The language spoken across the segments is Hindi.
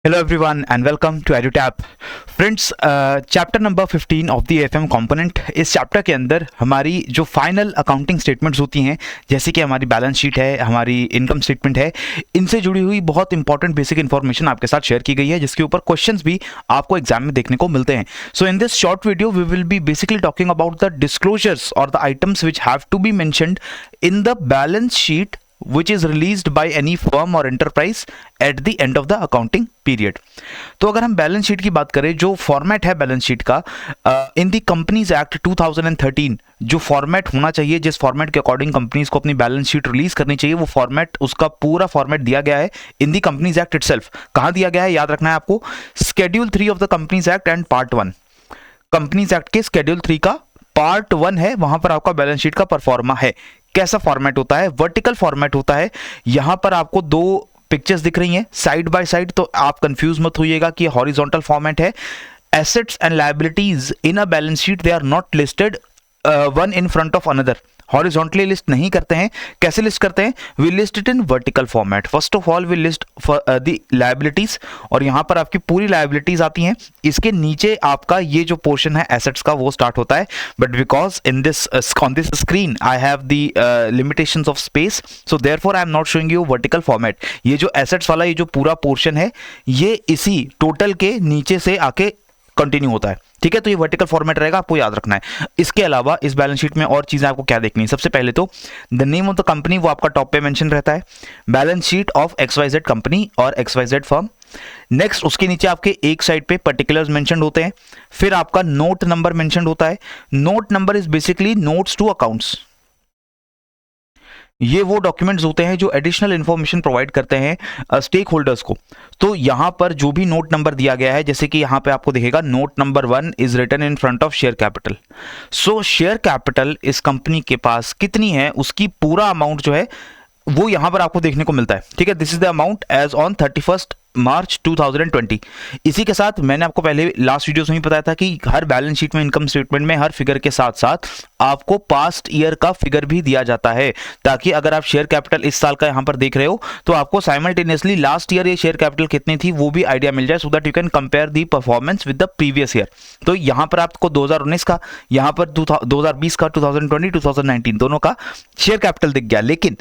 Hello everyone and welcome to EduTap. Friends, chapter number 15 of the FM component. इस चैप्टर के अंदर हमारी जो फाइनल अकाउंटिंग स्टेटमेंट्स होती हैं, जैसे कि हमारी बैलेंस शीट है, हमारी इनकम स्टेटमेंट है, इनसे जुड़ी हुई बहुत इंपॉर्टेंट बेसिक इन्फॉर्मेशन आपके साथ शेयर की गई है, जिसके ऊपर क्वेश्चंस भी आपको एग्जाम में देखने को मिलते हैं। So in this short video we will be basically talking about the disclosures और the items which have to be mentioned in the balance sheet which is released by any firm or enterprise at the end of the accounting period। तो अगर हम बैलेंस शीट की बात करें, जो फॉर्मेट है बैलेंस शीट का इन द कंपनीज एक्ट 2013, जो फॉर्मेट होना चाहिए, जिस फॉर्मेट के अकॉर्डिंग कंपनीज को अपनी बैलेंस शीट रिलीज करनी चाहिए, वो फॉर्मेट, उसका पूरा फॉर्मेट दिया गया है in the companies act itself. कहाँ दिया गया है, याद रखना है आपको, schedule 3 of the companies act and part 1। Companies act के स्केड्यूल 3 का पार्ट 1 है, वहां पर आपका बैलेंस शीट का परफॉर्मा है। कैसा फॉर्मेट होता है? वर्टिकल फॉर्मेट होता है। यहां पर आपको दो पिक्चर्स दिख रही हैं साइड बाय साइड, तो आप कंफ्यूज मत होइएगा कि हॉरिजॉन्टल फॉर्मेट है। Assets and liabilities in a balance sheet they are not listed one in front of another. Horizontally list नहीं करते हैं। कैसे लिस्ट करते हैं? We list it in vertical format. First of all we list the liabilities, और यहां पर आपकी पूरी लायबिलिटीज आती हैं। इसके नीचे आपका ये जो पोर्शन है एसेट्स का, वो स्टार्ट होता है। But because in this on this screen I have the limitations of space, so therefore I am not showing you vertical format. ये जो एसेट्स वाला ये जो पूरा पोर्शन है, ये इसी टोटल के नीचे से आके कंटिन्यू होता है। ठीक है, तो ये वर्टिकल फॉर्मेट रहेगा, आपको याद रखना है। इसके अलावा इस बैलेंस शीट में और चीजें आपको क्या देखनी है? सबसे पहले तो the name of the company, वो आपका टॉप पे मेंशन रहता है। Balance sheet of XYZ company और XYZ फर्म। नेक्स्ट उसके नीचे आपके एक साइड पे पर्टिकुलर्स मेंशन होते हैं। फिर आपका नोट नंबर मेंशन होता है। Note number is basically notes to accounts. ये वो डॉक्यूमेंट्स होते हैं जो एडिशनल इंफॉर्मेशन प्रोवाइड करते हैं स्टेक होल्डर्स को। तो यहां पर जो भी नोट नंबर दिया गया है, जैसे कि यहां पे आपको दिखेगा note number 1 is written in front of share capital. So share capital इस कंपनी के पास कितनी है, उसकी पूरा अमाउंट जो है वो यहां पर आपको देखने को मिलता है। ठीक है, this is the amount as on 31 March 2020। इसी के साथ मैंने आपको पहले लास्ट वीडियो में ही बताया था कि हर बैलेंस शीट में, इनकम स्टेटमेंट में, हर फिगर के साथ साथ आपको पास्ट ईयर का फिगर भी दिया जाता है, ताकि अगर आप शेयर कैपिटल इस साल का यहां पर देख रहे हो तो आपको साइमल्टेनियसली लास्ट ईयर ये शेयर कैपिटल कितनी थी वो भी आइडिया मिल जाए, so that you can compare the performance with the previous year. तो यहां पर आपको 2019 का, यहां पर 2020 का, 2020 2019 दोनों का शेयर कैपिटल दिख गया। लेकिन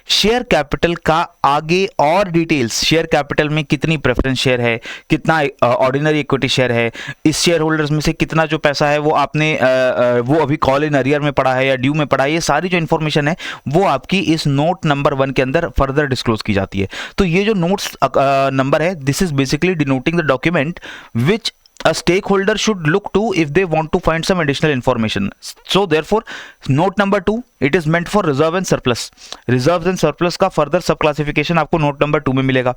शेयर कैपिटल का आगे और डिटेल्स, शेयर कैपिटल में कितनी प्रेफरेंस शेयर है, कितना ऑर्डिनरी इक्विटी शेयर है, इस शेयर होल्डर्स में से कितना जो पैसा है वो आपने वो अभी कॉल इन अरियर में पड़ा है या ड्यू में पड़ा है, ये सारी जो इन्फॉर्मेशन है वो आपकी इस नोट नंबर 1 के अंदर फर्दर डिस्क्लोज की जाती है। तो ये जो नोट्स नंबर है, this is basically denoting the document which a stakeholder should look to if they want to find some additional information. So therefore note number 2 it is meant for reserve and surplus. reserves and surplus का further सब classification आपको note number 2 में मिलेगा।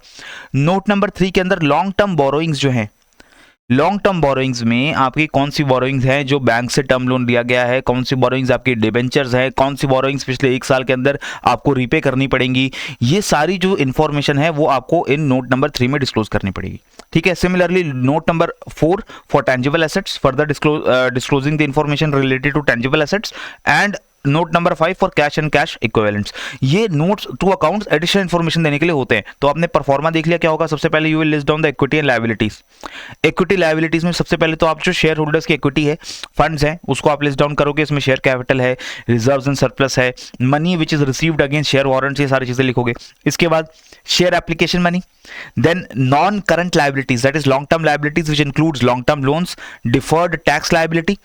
note number 3 के अंदर long term borrowings जो हैं, लॉन्ग टर्म बोरोइंग्स में आपकी कौन सी बोरोइंग्स हैं जो बैंक से टर्म लोन लिया गया है, कौन सी बोरोइंग्स आपकी डिबेंचर्स है, कौन सी बोरोइंग्स पिछले 1 साल के अंदर आपको रीपे करनी पड़ेंगी, ये सारी जो इन्फॉर्मेशन है वो आपको इन नोट नंबर 3 में डिस्क्लोज करनी पड़ेगी। ठीक है, similarly note number 4 for tangible assets, further disclosing the information related to tangible assets, and note number 5 for cash and cash equivalents. ये notes to accounts additional information देने के लिए होते हैं। तो आपने परफॉर्मा देख लिया, क्या होगा? सबसे पहले you will list down the equity and liabilities. Equity liabilities में सबसे पहले तो आप जो शेयर होल्डर्स की इक्विटी है, फंड्स हैं, उसको आप लिस्ट डाउन करोगे। इसमें शेयर कैपिटल है, रिजर्व्स एंड सरप्लस है, money which is received against share warrants, ये सारी चीजें लिखोगे। इसके बाद share application money, then non current liabilities, that is long term liabilities which includes long term loans, deferred tax liability,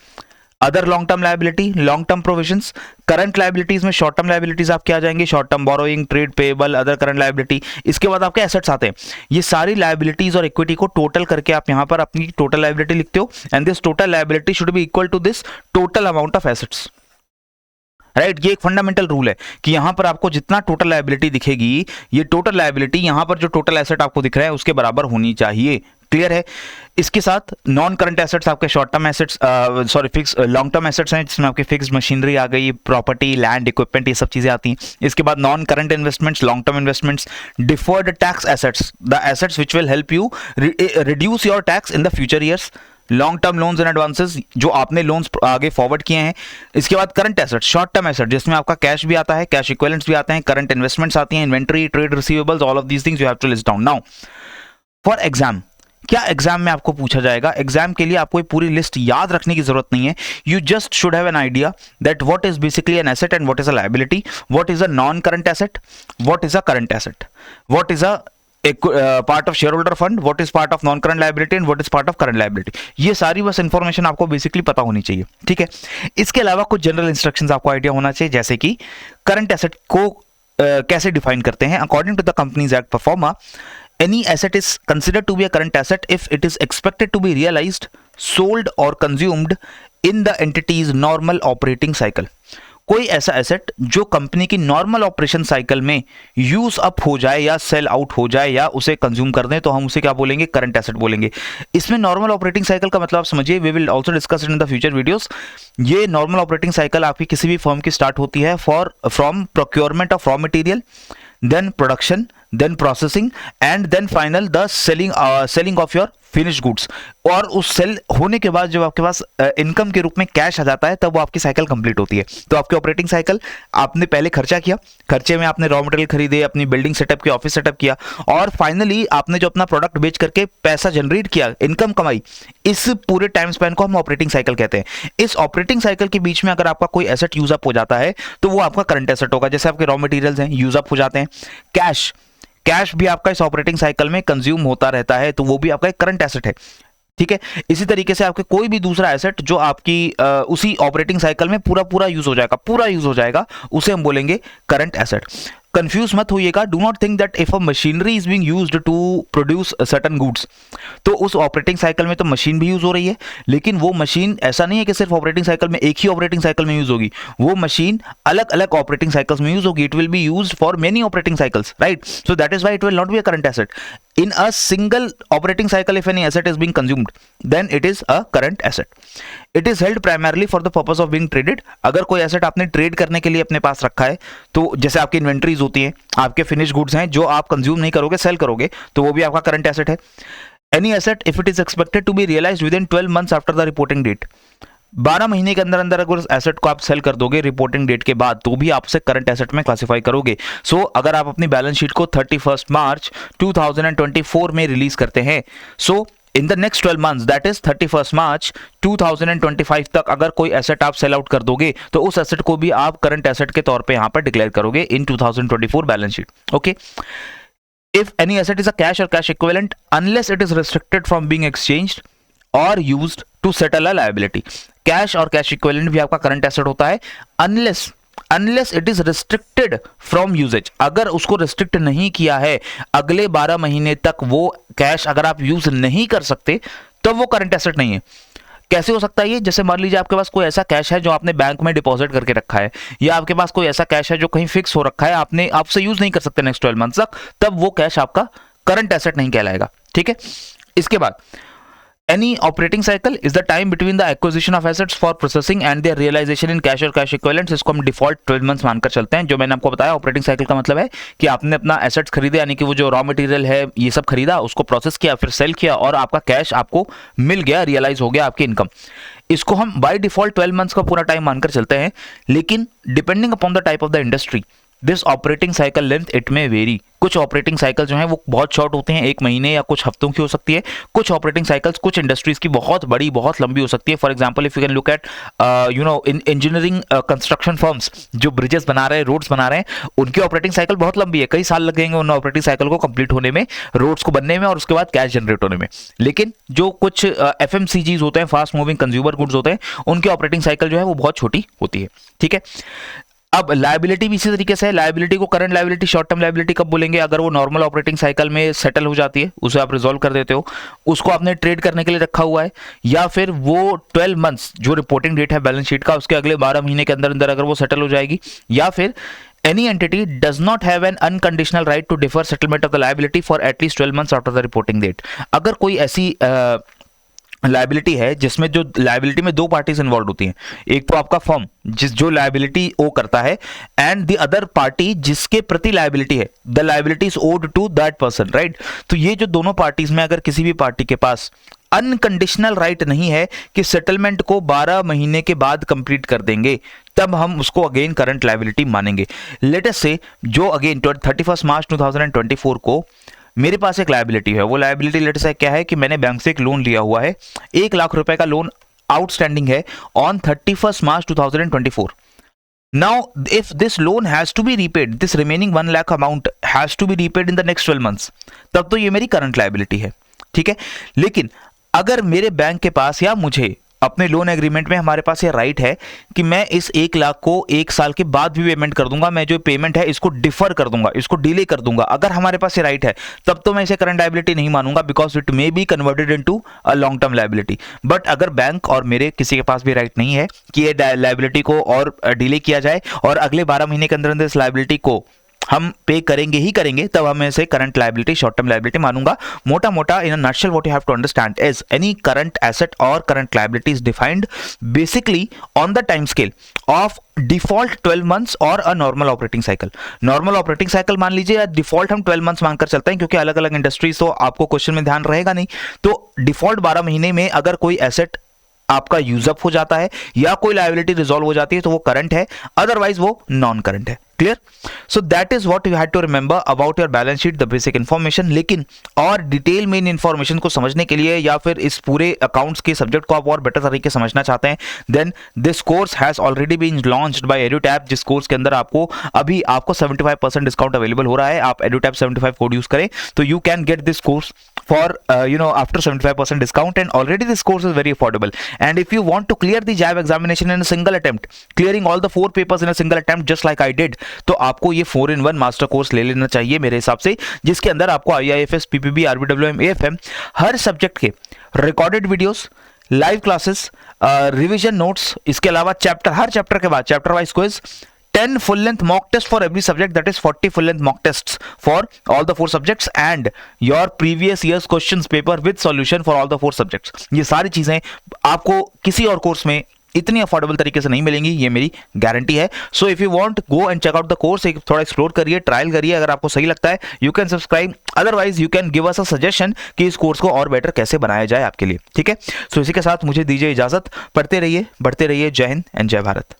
other long term liability, long term provisions. Current liabilities में शॉर्ट टर्म लायबिलिटीज आपके आ जाएंगे, short term borrowing, trade payable, other current liability. इसके बाद आपके एसेट्स आते हैं। ये सारी लायबिलिटीज और इक्विटी को टोटल करके आप यहां पर अपनी टोटल लायबिलिटी लिखते हो, and this total liability should be equal to this total amount of assets. Right, ये एक फंडामेंटल रूल है कि यहां पर आपको जितना टोटल लायबिलिटी दिखेगी, ये टोटल लायबिलिटी यहां पर जो टोटल एसेट आपको दिख रहा है उसके बराबर होनी चाहिए। क्लियर है? इसके साथ नॉन करंट एसेट्स आपके short term assets, sorry fix long term assets हैं, जिसमें आपके फिक्स्ड मशीनरी आ गई, प्रॉपर्टी, लैंड, इक्विपमेंट, ये सब चीजें आती हैं। इसके बाद non current investments, long term investments, deferred tax assets, the assets which will help you reduce your tax in the future years, long term loans and advances, जो आपने लोन्स आगे फॉरवर्ड किए हैं। इसके बाद current asset, short term asset, जिसमें आपका कैश भी आता है, कैश इक्विवेलेंट्स भी आते हैं, करंट इन्वेस्टमेंट्स आती हैं, inventory, trade receivables, all of these things you have to list down. Now for exam, क्या एग्जाम में आपको पूछा जाएगा? एग्जाम के लिए आपको पूरी लिस्ट याद रखने की जरूरत नहीं है. You just should have an idea that what is basically an asset and what is a liability, what is a non current asset, what is a current asset, what is a part of share holder fund, what is part of non current liability and what is part of current liability. ये सारी बस इंफॉर्मेशन आपको बेसिकली पता होनी चाहिए. ठीक है. इसके अलावा कुछ जनरल इंस्ट्रक्शंस आपको आइडिया होना चाहिए, जैसे कि करंट एसेट को कैसे डिफाइन करते हैं. According to the companies act proforma, any asset is considered to be a current asset if it is expected to be realized, sold or consumed in the entity's normal operating cycle. कोई ऐसा एसेट जो कंपनी की नॉर्मल ऑपरेशन साइकिल में यूज अप हो जाए या सेल आउट हो जाए या उसे कंज्यूम कर दें, तो हम उसे क्या बोलेंगे? करंट एसेट बोलेंगे. इसमें नॉर्मल ऑपरेटिंग साइकिल का मतलब आप समझिए, we will also discuss it in the future videos. ये नॉर्मल ऑपरेटिंग साइकिल आपकी किसी भी फर्म की स्टार्ट होती है from procurement of raw material, then production, then processing and then final the selling of your finished goods. और उस सेल होने के बाद जब आपके पास इनकम के रूप में कैश आ जाता है, तब वो आपकी साइकिल कंप्लीट होती है. तो आपकी ऑपरेटिंग साइकिल, आपने पहले खर्चा किया, खर्चे में आपने रॉ मटेरियल खरीदे, अपनी बिल्डिंग सेटअप की, ऑफिस सेटअप किया, और फाइनली आपने जो अपना प्रोडक्ट बेच करके पैसा जनरेट किया, इनकम कमाई, इस पूरे टाइम स्पैन को हम ऑपरेटिंग साइकिल कहते हैं. इस ऑपरेटिंग साइकिल के बीच में अगर आपका कोई एसेट यूज अप हो जाता है, तो वो आपका करंट एसेट होगा. जैसे आपके रॉ मटेरियल्स हैं, यूज अप हो जाते हैं. कैश भी आपका इस ऑपरेटिंग साइकिल में कंज्यूम होता रहता है, तो वो भी आपका एक करंट एसेट है. ठीक है. इसी तरीके से आपके कोई भी दूसरा एसेट जो आपकी उसी ऑपरेटिंग साइकिल में पूरा यूज हो जाएगा, उसे हम बोलेंगे करंट एसेट. कंफ्यूज मत होइएगा. Do not think that if a machinery is being used to produce certain goods, तो उस ऑपरेटिंग साइकिल में तो मशीन भी यूज हो रही है, लेकिन वो मशीन ऐसा नहीं है कि सिर्फ ऑपरेटिंग साइकिल में, एक ही ऑपरेटिंग साइकिल में यूज होगी. वो मशीन अलग अलग ऑपरेटिंग साइकिल्स में यूज होगी. It will be used for many operating cycles, right? So that is why it will not be a current asset. In a single operating cycle, if any asset is being consumed, then it is a current asset. It is held primarily for the purpose of being traded. अगर कोई एसेट आपने ट्रेड करने के लिए अपने पास रखा है, तो जैसे आपकी इन्वेंट्रीज होती हैं, आपके फिनिश गुड्स हैं जो आप कंज्यूम नहीं करोगे, सेल करोगे, तो वो भी आपका करंट एसेट है. Any asset if it is expected to be realized within 12 months after the reporting date. 12 महीने के अंदर अंदर अगर उस एसेट को आप सेल कर दोगे रिपोर्टिंग डेट के बाद, तो भी आप उसे करंट एसेट में क्लासिफाई करोगे. सो अगर आप अपनी बैलेंस शीट को 31 मार्च 2024 में रिलीज करते हैं, so in the next 12 months, that is 31 March 2025 तक अगर कोई एसेट आप सेल आउट कर दोगे, तो उस एसेट को भी आप करंट एसेट के तौर पे यहां पर डिक्लेयर करोगे इन 2024 balance sheet. Okay. If any asset is a cash or cash equivalent, unless it is restricted from being exchanged or used to settle a liability. Cash और कैश इक्विवेलेंट भी आपका करंट एसेट होता है, unless it is restricted from usage. अगर उसको रिस्ट्रिक्ट नहीं किया है, अगले 12 महीने तक वो कैश अगर आप यूज नहीं कर सकते, तो वो करंट एसेट नहीं है. कैसे हो सकता है ये? जैसे मान लीजिए आपके पास कोई ऐसा कैश है जो आपने बैंक में डिपॉजिट करके रखा है, या आपके पास कोई ऐसा कैश है जो कहीं फिक्स हो रखा है, आपसे यूज नहीं कर सकते नेक्स्ट 12 मंथ तक, तब वो कैश आपका करंट एसेट नहीं कहलाएगा. ठीक है. इसके बाद any operating cycle is the time between the acquisition of assets for processing and their realization in cash or cash equivalents. इसको हम डिफॉल्ट 12 मंथ्स मानकर चलते हैं. जो मैंने आपको बताया, ऑपरेटिंग साइकिल का मतलब है कि आपने अपना एसेट्स खरीदे, यानी कि वो जो रॉ मटेरियल है ये सब खरीदा, उसको प्रोसेस किया, फिर सेल किया, और आपका कैश आपको मिल गया, रियलाइज हो गया आपकी इनकम. इसको हम बाय डिफॉल्ट 12 मंथ्स का पूरा टाइम मानकर चलते हैं. लेकिन depending upon the type of the industry, this operating cycle length it में वेरी. कुछ ऑपरेटिंग साइकिल जो है वो बहुत शॉर्ट होते हैं, 1 महीने या कुछ हफ्तों की हो सकती है. कुछ ऑपरेटिंग साइकिल्स कुछ इंडस्ट्रीज की बहुत बड़ी, बहुत लंबी हो सकती है. For example, if you can look at in engineering construction firms जो ब्रिजेस बना रहे हैं, रोड्स बना रहे हैं, उनकी ऑपरेटिंग साइकिल बहुत लंबी है. कई साल लगेंगे उन ऑपरेटिंग साइकिल को कंप्लीट होने में, रोड्स को बनने में, और उसके बाद कैश जनरेट होने में. लेकिन जो कुछ FMCGs होते हैं, फास्ट मूविंग कंज्यूमर गुड्स होते हैं, उनकी ऑपरेटिंग साइकिल जो है वो बहुत छोटी होती है. ठीक है. अब लायबिलिटी भी इसी तरीके से है. लायबिलिटी को current liability, short term liability कब बोलेंगे? अगर वो नॉर्मल ऑपरेटिंग साइकिल में सेटल हो जाती है, उसे आप रिजॉल्व कर देते हो, उसको आपने ट्रेड करने के लिए रखा हुआ है, या फिर वो 12 मंथ्स जो रिपोर्टिंग डेट है बैलेंस शीट का, उसके अगले 12 महीने के अंदर अंदर अगर वो सेटल हो जाएगी, या फिर any entity does not have an unconditional right to defer settlement of the liability for at least 12 months after the reporting date. अगर कोई ऐसी लायबिलिटी है जिसमें, जो लायबिलिटी में 2 पार्टीज इन्वॉल्व होती हैं, एक तो आपका फर्म जो लायबिलिटी ओ करता है, एंड द अदर पार्टी जिसके प्रति लायबिलिटी है, the liability is owed to that person, right? तो ये जो दोनों पार्टीज में अगर किसी भी पार्टी के पास अनकंडीशनल राइट नहीं है कि सेटलमेंट को 12 महीने के बाद कंप्लीट कर देंगे, तब हम उसको अगेन करंट लायबिलिटी मानेंगे. लेट अस से जो अगेन 31 मार्च 2024 को मेरे पास एक लायबिलिटी है, वो लायबिलिटी लेट से क्या है कि मैंने बैंक से एक लोन लिया हुआ है, 1 लाख रुपए का लोन आउटस्टैंडिंग है on 31 March 2024. Now, if this loan has to be repaid, this remaining 1 lakh amount has to be repaid in the next 12 months, तब तो ये मेरी करंट लायबिलिटी है, ठीक है. लेकिन अगर मेरे बैंक के पास या मुझे अपने लोन एग्रीमेंट में हमारे पास ये राइट है कि मैं इस 1 लाख को 1 साल के बाद भी पेमेंट कर दूंगा, मैं जो पेमेंट है इसको डिफर कर दूंगा, इसको डिले कर दूंगा, अगर हमारे पास ये राइट है तब तो मैं इसे करंट लायबिलिटी नहीं मानूंगा, because it may be converted into a long term liability. But अगर बैंक और मेरे किसी के पास भी राइट नहीं है कि ये लायबिलिटी को और डिले किया जाए और अगले 12 महीने के अंदर अंदर इस लायबिलिटी को हम पे करेंगे ही करेंगे, तब हम इसे current liability, short term liability मानूंगा. मोटा मोटा in a nutshell what you have to understand is any current asset और current liability is defined basically on the time scale of default 12 months और a normal operating cycle. Normal operating cycle मान लीजिए या डिफॉल्ट हम 12 मंथ्स मानकर चलते हैं, क्योंकि अलग अलग इंडस्ट्रीज तो आपको क्वेश्चन में ध्यान रहेगा नहीं. तो डिफॉल्ट 12 महीने में अगर कोई एसेट आपका यूजअप हो जाता है या कोई लायबिलिटी रिजॉल्व हो जाती है तो वो करंट है, अदरवाइज वो नॉन करंट है. Clear? So that is what you had to remember about your balance sheet, the basic information. लेकिन और डिटेल में इन इन्फॉर्मेशन को समझने के लिए या फिर इस पूरे अकाउंट्स के सब्जेक्ट को आप और बेटर तरीके से समझना चाहते हैं, then this course has already been launched by Edutap, जिस कोर्स के अंदर आपको 75% डिस्काउंट अवेलेबल हो रहा है. आप एडुटैप 75 कोड यूज करें तो you can get this course for after 75% discount, and already this course is very affordable. And if you want to clear the JAB examination in a single attempt, clearing all the 4 papers in a single attempt just like I did, तो आपको ये 4-in-1 मास्टर कोर्स ले लेना चाहिए मेरे हिसाब से, जिसके अंदर आपको IIFS, PPB, RBWM, AFM हर सब्जेक्ट के recorded videos, live classes, revision notes, इसके अलावा चैप्टर, हर चैप्टर के बाद chapter wise quiz, 10 full length mock test for every subject, that is 40 full length mock tests for all the 4 subjects, and your previous year's questions paper with solution for all the 4 subjects. ये सारी चीजें आपको किसी और कोर्स में इतनी अफोर्डेबल तरीके से नहीं मिलेंगी, ये मेरी गारंटी है. So if you want, go and check out the course, एक थोड़ा एक्सप्लोर करिए, ट्रायल करिए. अगर आपको सही लगता है you can subscribe, otherwise you can give us a suggestion कि इस कोर्स को और बेटर कैसे बनाया जाए आपके लिए. ठीक है, सो इसी के साथ मुझे दीजिए इजाजत. पढ़ते रहिए, बढ़ते रहिए. जय हिंद एंड जय भारत.